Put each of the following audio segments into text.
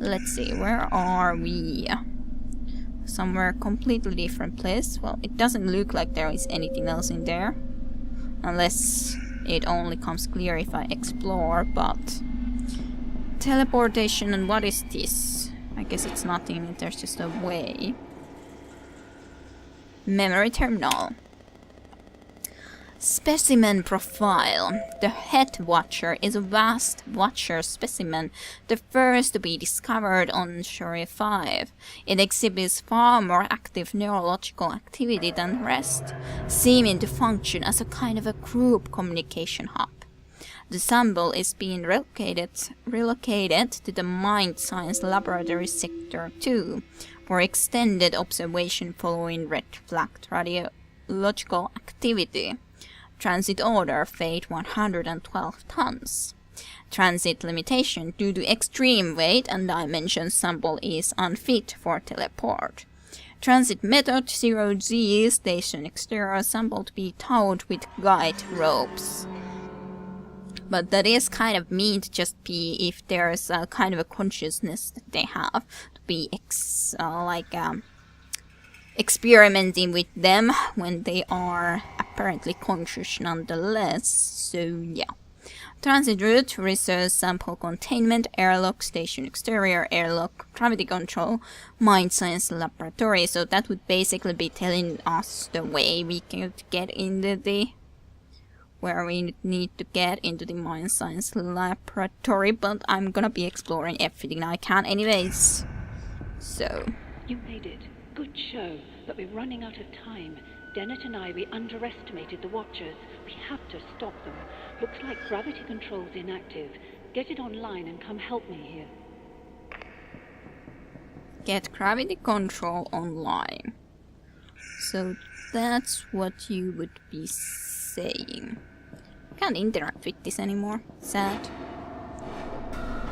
Let's see, where are we? Somewhere completely different place. Well, it doesn't look like there is anything else in there. Unless it only comes clear if I explore, but... Teleportation, and what is this? I guess it's nothing, there's just a way. Memory terminal. Specimen profile. The head watcher is a vast watcher specimen, the first to be discovered on Shore 5. It exhibits far more active neurological activity than the rest, seeming to function as a kind of a group communication hub. The sample is being relocated to the Mind Science Laboratory Sector 2 for extended observation following red-flagged radiological activity. Transit order, fate 112 tons. Transit limitation due to extreme weight and dimension, sample is unfit for teleport. Transit method 0G, station exterior, sample to be towed with guide ropes. But that is kind of mean to just be if there's a kind of a consciousness that they have to be experimenting with them when they are apparently conscious nonetheless. So yeah. Transit route, research, sample containment, airlock, station exterior, airlock, gravity control, mind science laboratory. So that would basically be telling us the way we could get into the... where we need to get into the mind science laboratory, but I'm gonna be exploring everything I can anyways. So... You made it. Good show, but we're running out of time. Dennett and we underestimated the Watchers. We have to stop them. Looks like gravity control's inactive. Get it online and come help me here. Get gravity control online. So that's what you would be saying. Can't interact with this anymore. Sad.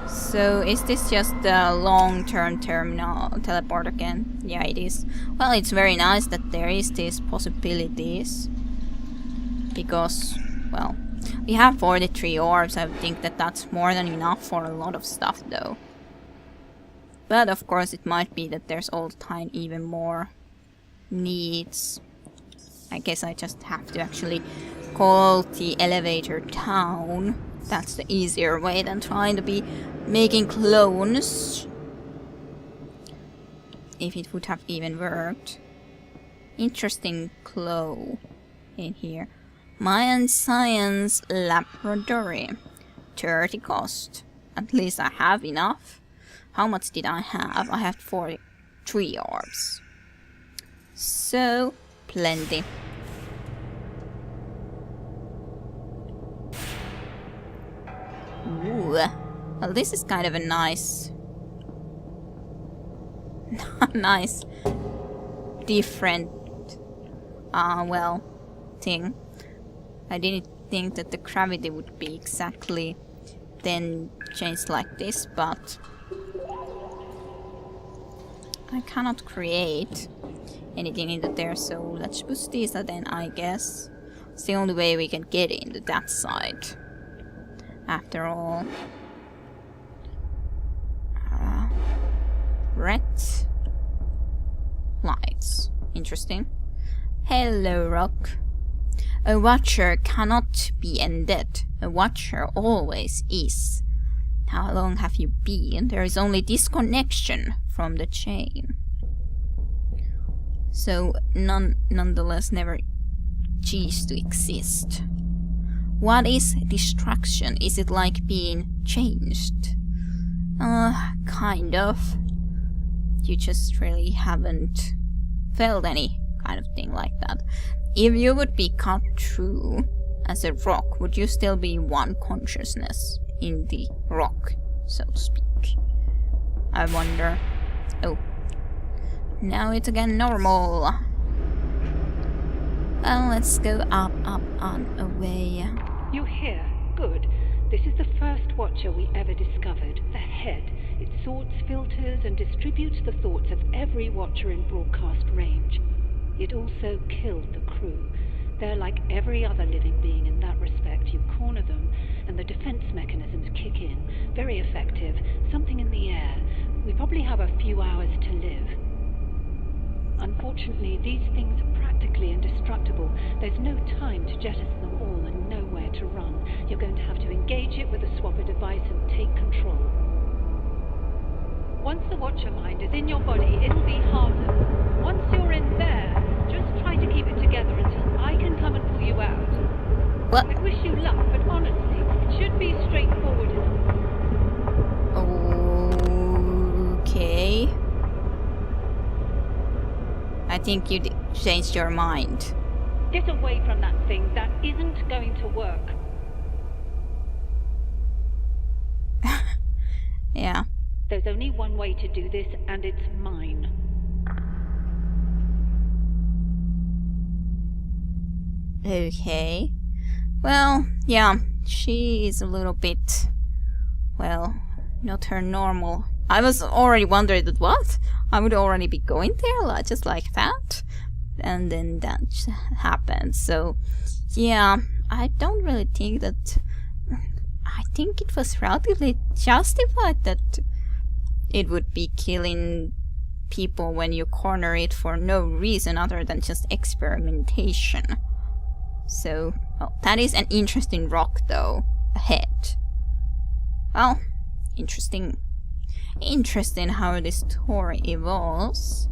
So, is this just the long-term terminal teleport again? Yeah, it is. Well, it's very nice that there is these possibilities. Because, well, we have 43 orbs. I think that that's more than enough for a lot of stuff, though. But, of course, it might be that there's all the time even more needs. I guess I just have to actually call the elevator down. That's the easier way than trying to be making clones. If it would have even worked. Interesting clue in here. Mind Science Laboratory. 30 cost. At least I have enough. How much did I have? I have 43 orbs. So, plenty. Ooh. Well, this is kind of a nice... nice... different... well... thing. I didn't think that the gravity would be exactly then changed like this, but... I cannot create anything into there, so let's push these then, I guess. It's the only way we can get into that side. After all. Red lights. Interesting. Hello, Rock. A watcher cannot be undead. A watcher always is. How long have you been? There is only disconnection from the chain. So, nonetheless never cease to exist. What is destruction? Is it like being changed? Kind of. You just really haven't felt any kind of thing like that. If you would be cut through as a rock, would you still be one consciousness in the rock, so to speak? I wonder. Oh. Now it's again normal. Well, let's go up, and away. You hear? Good. This is the first Watcher we ever discovered. The head. It sorts, filters, and distributes the thoughts of every Watcher in broadcast range. It also killed the crew. They're like every other living being in that respect. You corner them, and the defense mechanisms kick in. Very effective. Something in the air. few hours to live. Unfortunately, these things are practically indestructible. There's no time to jettison them all and nowhere to run. You're going to have to engage it with a swapper device and take control. Once the Watcher mind is in your body, it'll be harmless. Once you're in there, just try to keep it together until I can come and pull you out. What? I wish you luck, but honestly, it should be straightforward enough. Okay. I think you changed your mind. Get away from that thing. That isn't going to work. Yeah. There's only one way to do this, and it's mine. Okay. Well, yeah, she is a little bit, well, not her normal. I was already wondering that what? I would already be going there, like, just like that. And then that happened. So, yeah, I don't really think that... I think it was relatively justified that it would be killing people when you corner it for no reason other than just experimentation. So, well, that is an interesting rock though, ahead. Well, interesting how this story evolves.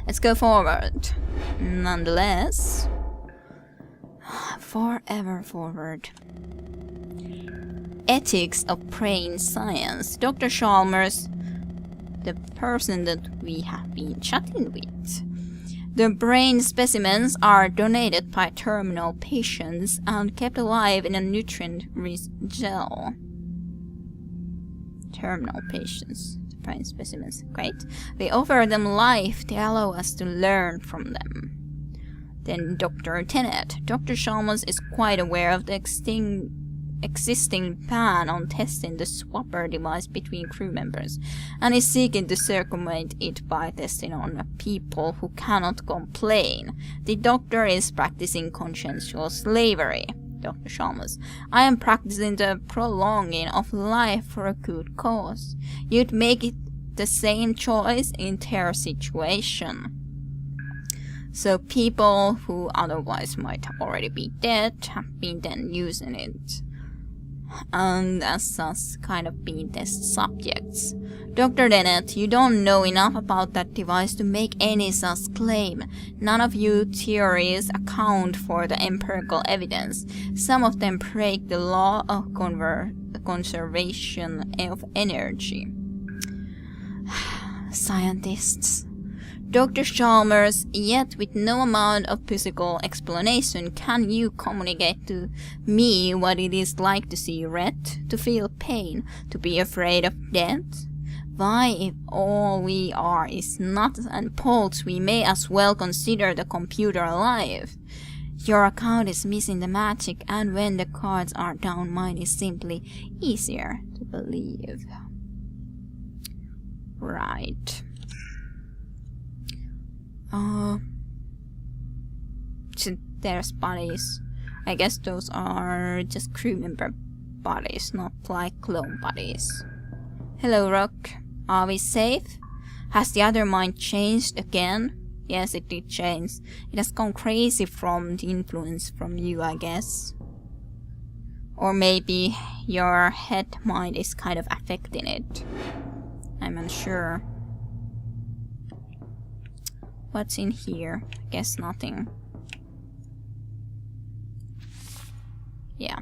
Let's go forward. Nonetheless, forever forward. Ethics of brain science. Dr. Chalmers, the person that we have been chatting with. The brain specimens are donated by terminal patients and kept alive in a nutrient-rich gel. Terminal patients, the brain specimens, great. We offer them life to allow us to learn from them. Then Dr. Tennant. Dr. Chalmers is quite aware of the existing ban on testing the swapper device between crew members, and is seeking to circumvent it by testing on people who cannot complain. The doctor is practicing consensual slavery. Dr. Chalmers. I am practicing the prolonging of life for a good cause. You'd make it the same choice in their situation. So people who otherwise might already be dead have been then using it. And as such, kind of being test subjects. Dr. Dennett, you don't know enough about that device to make any such claim. None of your theories account for the empirical evidence. Some of them break the law of conservation of energy. Scientists. Dr. Chalmers, yet with no amount of physical explanation, can you communicate to me what it is like to see red, to feel pain, to be afraid of death? Why, if all we are is nuts and bolts, we may as well consider the computer alive. Your account is missing the magic, and when the cards are down, mine is simply easier to believe. Right. There's bodies. I guess those are just crew member bodies, not like clone bodies. Hello, Rock. Are we safe? Has the other mind changed again? Yes, it did change. It has gone crazy from the influence from you, I guess. Or maybe your head mind is kind of affecting it. I'm unsure. What's in here? I guess nothing. Yeah.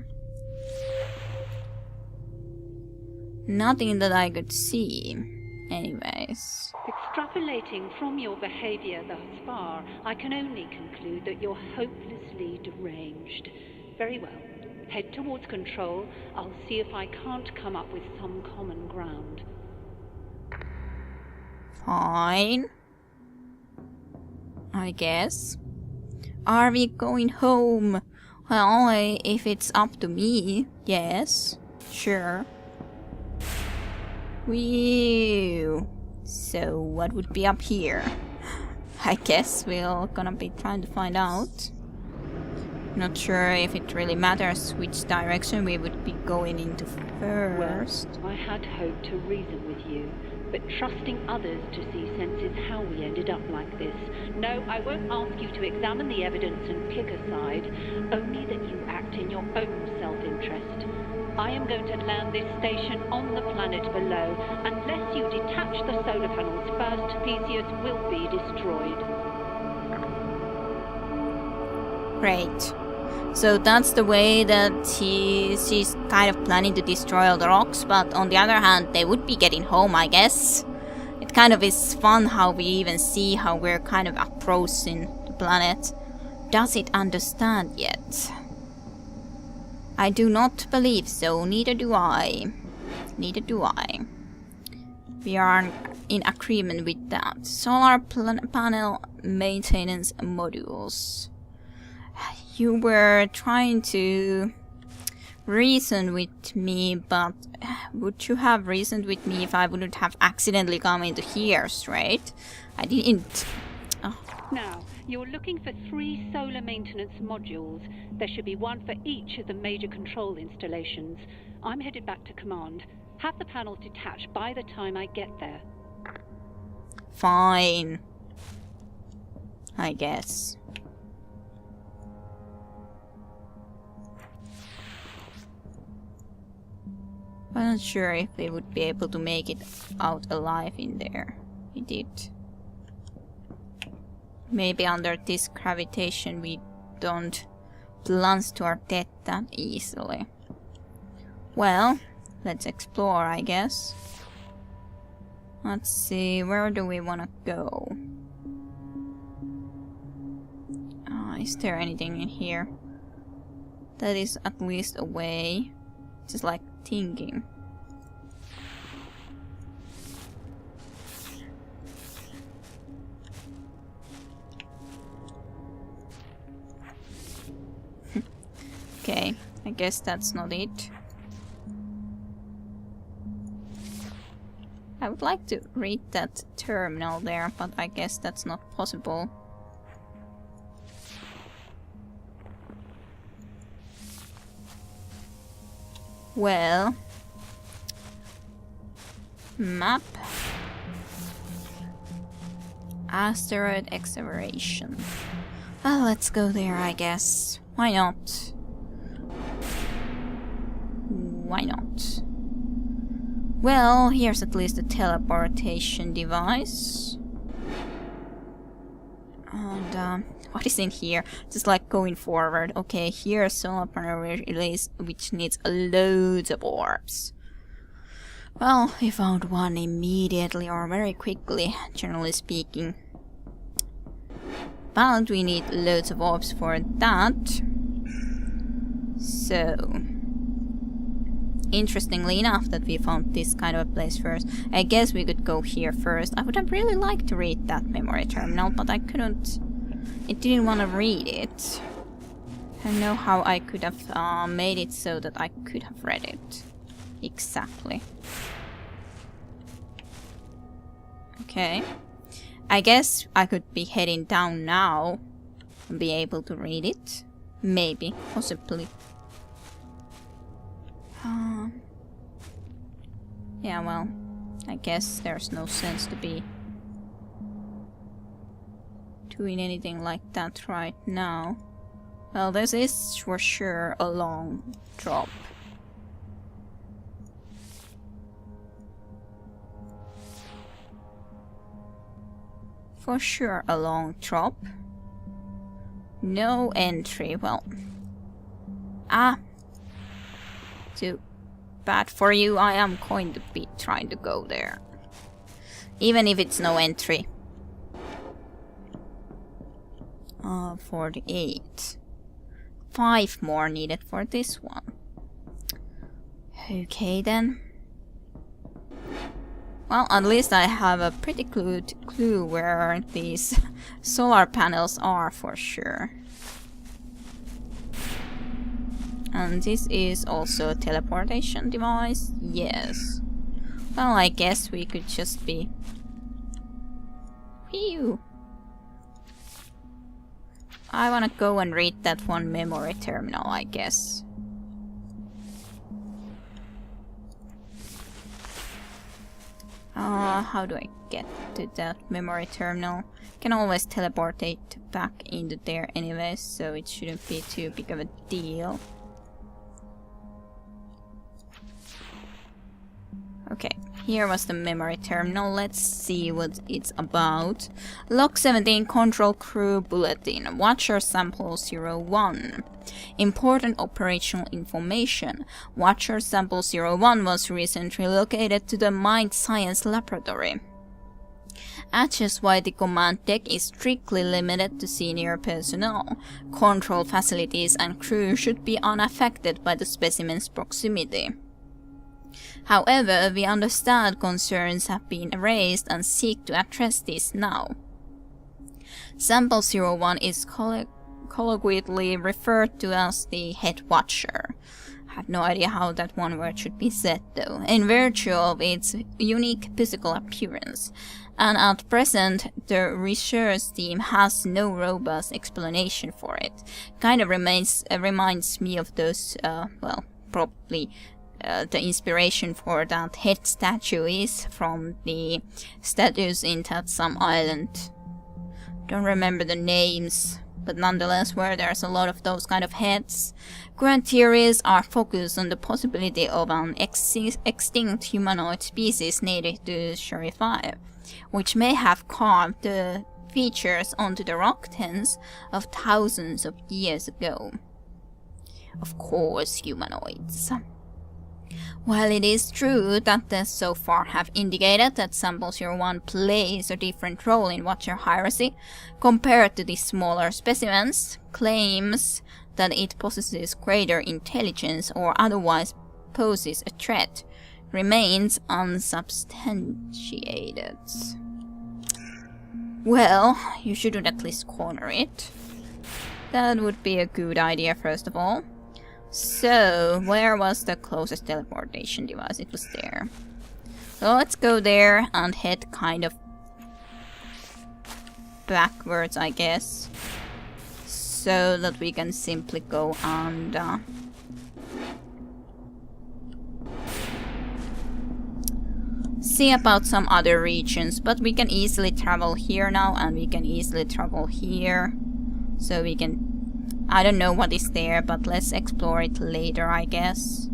Nothing that I could see. Anyways. Extrapolating from your behavior thus far, I can only conclude that you're hopelessly deranged. Very well. Head towards control. I'll see if I can't come up with some common ground. Fine. I guess. Are we going home? Well, if it's up to me, yes. Sure. Whew. So, what would be up here? I guess we're gonna be trying to find out. Not sure if it really matters which direction we would be going into first. Well, I had hoped to reason with you, but trusting others to see sense is how we ended up like this. No, I won't ask you to examine the evidence and pick a side, only that you act in your own self-interest. I am going to land this station on the planet below. Unless you detach the solar panels first, Theseus will be destroyed. Great. So that's the way that she's kind of planning to destroy all the rocks, but on the other hand, they would be getting home, I guess. It kind of is fun how we even see how we're kind of approaching the planet. Does it understand yet? I do not believe so, neither do I. Neither do I. We are in agreement with that. Solar panel maintenance modules. You were trying to reason with me, but would you have reasoned with me if I wouldn't have accidentally come into here straight? I didn't. Oh. Now, you're looking for 3 solar maintenance modules. There should be one for each of the major control installations. I'm headed back to command. Have the panels detached by the time I get there. Fine. I guess. I'm not sure if they would be able to make it out alive in there. We did. Maybe under this gravitation we don't plunge to our death that easily. Well, let's explore, I guess. Let's see, where do we want to go? Is there anything in here? That is at least a way. Just like thinking. Okay, I guess that's not it. I would like to read that terminal there, but I guess that's not possible. Well, map, asteroid acceleration. Well, let's go there, I guess. Why not? Why not? Well, here's at least a teleportation device. And what is in here? Just like going forward. Okay, here's solar panel release, which needs loads of orbs. Well, we found one immediately or very quickly, generally speaking. But we need loads of orbs for that. So, interestingly enough that we found this kind of a place first. I guess we could go here first. I would have really liked to read that memory terminal, but I couldn't. It didn't want to read it. I don't know how I could have made it so that I could have read it. Exactly. Okay. I guess I could be heading down now and be able to read it. Maybe. Possibly. Yeah, well, I guess there's no sense to be doing anything like that right now. Well, this is for sure a long drop. For sure a long drop. No entry, well. Too bad for you, I am going to be trying to go there. Even if it's no entry. 48. 5 more needed for this one. Okay then. Well, at least I have a pretty good clue where these solar panels are for sure. And this is also a teleportation device. Yes. Well, I guess we could just be... Phew. I wanna go and read that one memory terminal, I guess. How do I get to that memory terminal? Can always teleport it back into there anyway, so it shouldn't be too big of a deal. Okay, here was the memory terminal. Let's see what it's about. Log 17 Control Crew Bulletin. Watcher Sample 01. Important operational information. Watcher Sample 01 was recently located to the Mind Science Laboratory. That's why the command deck is strictly limited to senior personnel. Control facilities and crew should be unaffected by the specimen's proximity. However, we understand concerns have been raised and seek to address this now. Sample 01 is colloquially referred to as the Head Watcher. I have no idea how that one word should be said though, in virtue of its unique physical appearance. And at present, the research team has no robust explanation for it. Kind of reminds me of those, well, probably the inspiration for that head statue is from the statues in that some island. Don't remember the names, but nonetheless where there's a lot of those kind of heads. Current theories are focused on the possibility of an extinct humanoid species native to Shuri 5, which may have carved the features onto the rock tents of thousands of years ago. Of course, humanoids. While it is true that tests so far have indicated that Sample 01 plays a different role in Watcher hierarchy compared to the smaller specimens, claims that it possesses greater intelligence or otherwise poses a threat remains unsubstantiated. Well, you shouldn't at least corner it. That would be a good idea first of all. So, where was the closest teleportation device? It was there. So let's go there and head kind of backwards, I guess. So that we can simply go and see about some other regions. But we can easily travel here now, and we can easily travel here. So we can... I don't know what is there, but let's explore it later, I guess.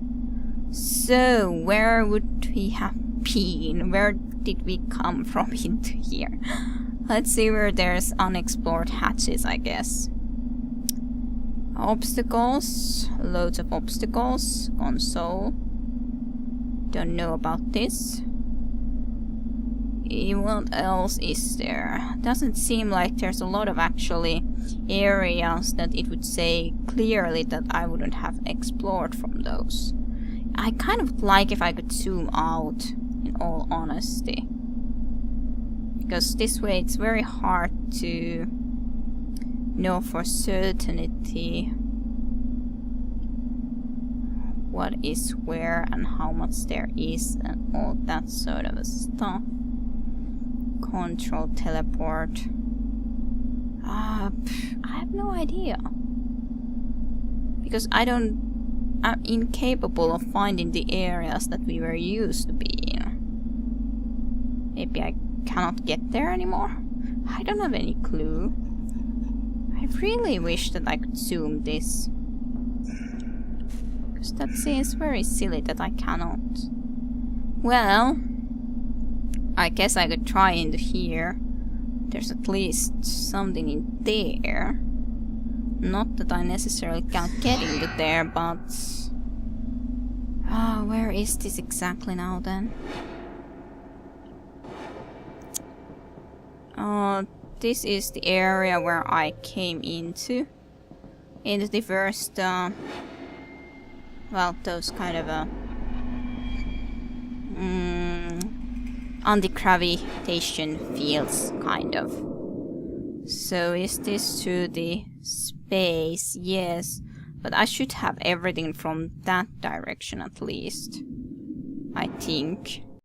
So, where would we have been? Where did we come from into here? Let's see where there's unexplored hatches, I guess. Obstacles. Loads of obstacles. Console. Don't know about this. What else is there? Doesn't seem like there's a lot of actually areas that it would say clearly that I wouldn't have explored from those. I kind of like if I could zoom out, in all honesty. Because this way it's very hard to know for certainty what is where and how much there is and all that sort of stuff. Control teleport. I have no idea. Because I'm incapable of finding the areas that we were used to be in. Maybe I cannot get there anymore? I don't have any clue. I really wish that I could zoom this. Because that seems very silly that I cannot. Well, I guess I could try into here. There's at least something in there. Not that I necessarily can't get into there, but... where is this exactly now then? This is the area where I came into. In the first, well, those kind of anti-gravitation fields, kind of. So is this to the space? Yes, but I should have everything from that direction at least, I think.